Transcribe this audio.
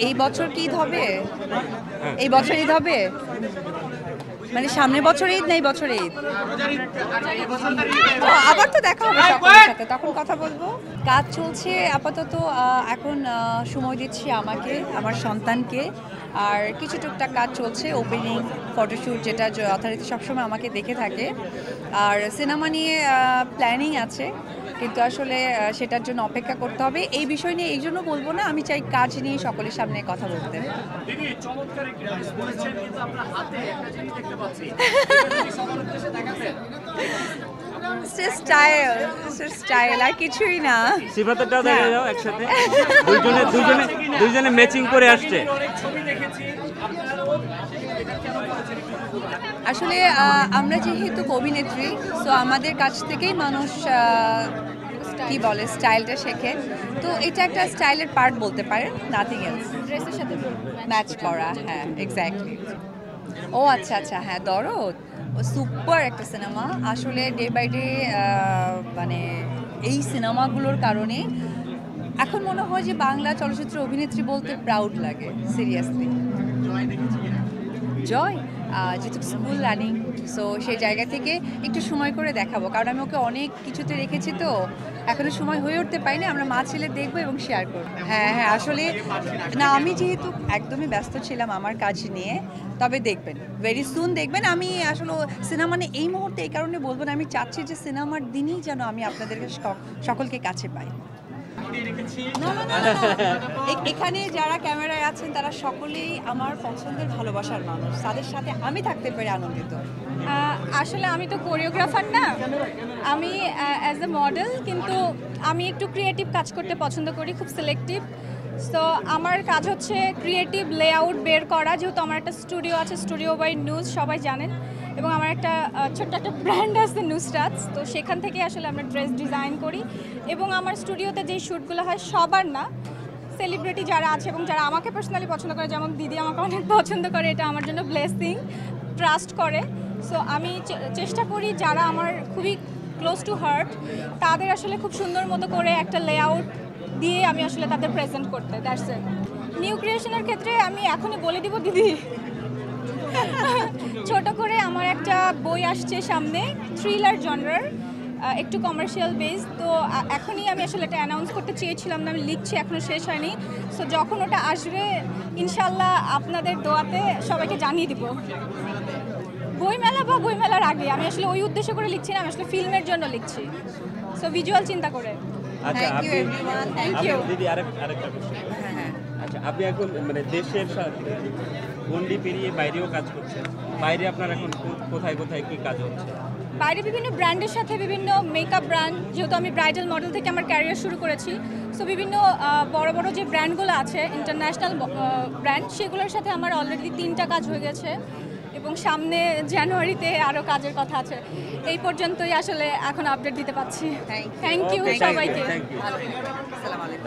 এই বছর কি ঈদ হবে? এই বছর ঈদ হবে? মানে সামনের বছর ঈদ না এই বছর ঈদ? আবার তো দেখা হবে সকলের সাথে, তখন কথা বলবো। কাজ চলছে আপাতত। এখন সময় দিচ্ছি আমাকে, আমার সন্তানকে, আর কিছু টুকটাক কাজ চলছে, ওপেনিং, ফটোশ্যুট, যেটা যথারীতি সবসময় আমাকে দেখে থাকে। আর সিনেমা নিয়ে প্ল্যানিং আছে, কিন্তু আসলে সেটার জন্য অপেক্ষা করতে হবে। এই বিষয় নিয়ে এই জন্য বলবো না, আমি চাই কাজ নিয়ে সকলের সামনে কথা বলতে। স্টাইল আর কিছুই না। সিফাতেরটাও দেখা যাও একসাথে, দুইজনে ম্যাচিং করে আসছে। আসলে আমরা যেহেতু অভিনেত্রী, তো আমাদের কাছ থেকেই মানুষ কি বলে স্টাইলটা শেখে। তো এটা একটা স্টাইলের পার্ট বলতে পারে, নাথিং এলস। ড্রেসের সাথে ম্যাচ করা, হ্যাঁ, এক্স্যাক্টলি। ও আচ্ছা আচ্ছা, হ্যাঁ, দরদ সুপার একটা সিনেমা। আসলে ডে বাই ডে মানে এই সিনেমাগুলোর কারণে এখন মনে হয় যে বাংলা চলচ্চিত্র অভিনেত্রী বলতে প্রাউড লাগে, সিরিয়াসলি। জয় যেহেতু স্কুল রানিং, সো সেই জায়গা থেকে একটু সময় করে দেখাবো, কারণ আমি ওকে অনেক কিছুতে রেখেছি, তো এখনো সময় হয়ে উঠতে পারিনি। আমরা মা ছেলে দেখবো এবং শেয়ার করবো। হ্যাঁ হ্যাঁ, আসলে না, আমি যেহেতু একদমই ব্যস্ত ছিলাম আমার কাজ নিয়ে, তবে দেখবেন, ভেরি সুন দেখবেন। আমি আসলে সিনেমা নিয়ে এই মুহূর্তে এই কারণে বলবো না, আমি চাচ্ছি যে সিনেমার দিনই যেন আমি আপনাদেরকে সকলকে কাছে পাই। না, না, না, না, না। এখানে যারা ক্যামেরায় আছেন তারা সকলেই আমার পছন্দের ভালোবাসার মানুষ, তাদের সাথে আমি থাকতে পেরে আনন্দিত। আসলে আমি তো কোরিওগ্রাফার না, আমি অ্যাজ এ মডেল, কিন্তু আমি একটু ক্রিয়েটিভ কাজ করতে পছন্দ করি, খুব সিলেক্টিভ। সো আমার কাজ হচ্ছে ক্রিয়েটিভ লেআউট বের করা, যেহেতু আমার একটা স্টুডিও আছে, স্টুডিও বাই নিউজ, সবাই জানেন, এবং আমার একটা ছোট্ট একটা ব্র্যান্ড আছে নুসরাত। তো সেখান থেকে আসলে আমরা ড্রেস ডিজাইন করি, এবং আমার স্টুডিওতে যেই শ্যুটগুলো হয় সবার না, সেলিব্রিটি যারা আছে এবং যারা আমাকে পার্সোনালি পছন্দ করে, যেমন দিদি আমাকে অনেক পছন্দ করে, এটা আমার জন্য ব্লেসিং, ট্রাস্ট করে। সো আমি চেষ্টা করি যারা আমার খুবই ক্লোজ টু হার্ট, তাদের আসলে খুব সুন্দর মতো করে একটা লেআউট দিয়ে আমি আসলে তাদের প্রেজেন্ট করতে। That's it. নিউ ক্রিয়েশনের ক্ষেত্রে আমি এখনই বলে দিব দিদি, ছোট করে আমার একটা বই আসছে সামনে, থ্রিলার জনরার, একটু কমার্শিয়াল বেস। তো এখনই আমি আসলে এটা অ্যানাউন্স করতে চেয়েছিলাম না, আমি লিখছি, এখনও শেষ হয়নি। সো যখন ওটা আসবে ইনশাল্লাহ আপনাদের দোয়াতে সবাইকে জানিয়ে দিব। বইমেলা বা বইমেলার আগে, আমি আসলে ওই উদ্দেশ্য করে লিখছি না, আমি আসলে ফিল্মের জন্য লিখছি, সো ভিজুয়াল চিন্তা করে। Thank you everyone, thank you. দিদি আরেকটা কোশ্চেন। হ্যাঁ, আচ্ছা, আপনি এখন মানে দেশের সাথে গন্ডি পেরিয়ে বাইরেও কাজ করছেন। বাইরে আপনার এখন কোথায় কোথায় কি কাজ হচ্ছে? বাইরে বিভিন্ন ব্র্যান্ডের সাথে, বিভিন্ন মেকআপ ব্র্যান্ড, যেহেতু আমি ব্রাইডাল মডেল থেকে আমার ক্যারিয়ার শুরু করেছি, সো বিভিন্ন বড় বড় যে ব্র্যান্ডগুলো আছে, ইন্টারন্যাশনাল ব্র্যান্ড, সেগুলোর সাথে আমার অলরেডি 3টা কাজ হয়ে গেছে, এবং সামনে জানুয়ারিতে আরও কাজের কথা আছে। এই পর্যন্তই আসলে এখন আপডেট দিতে পারছি। থ্যাংক ইউ সবাইকে। Thank you. আসসালামু আলাইকুম।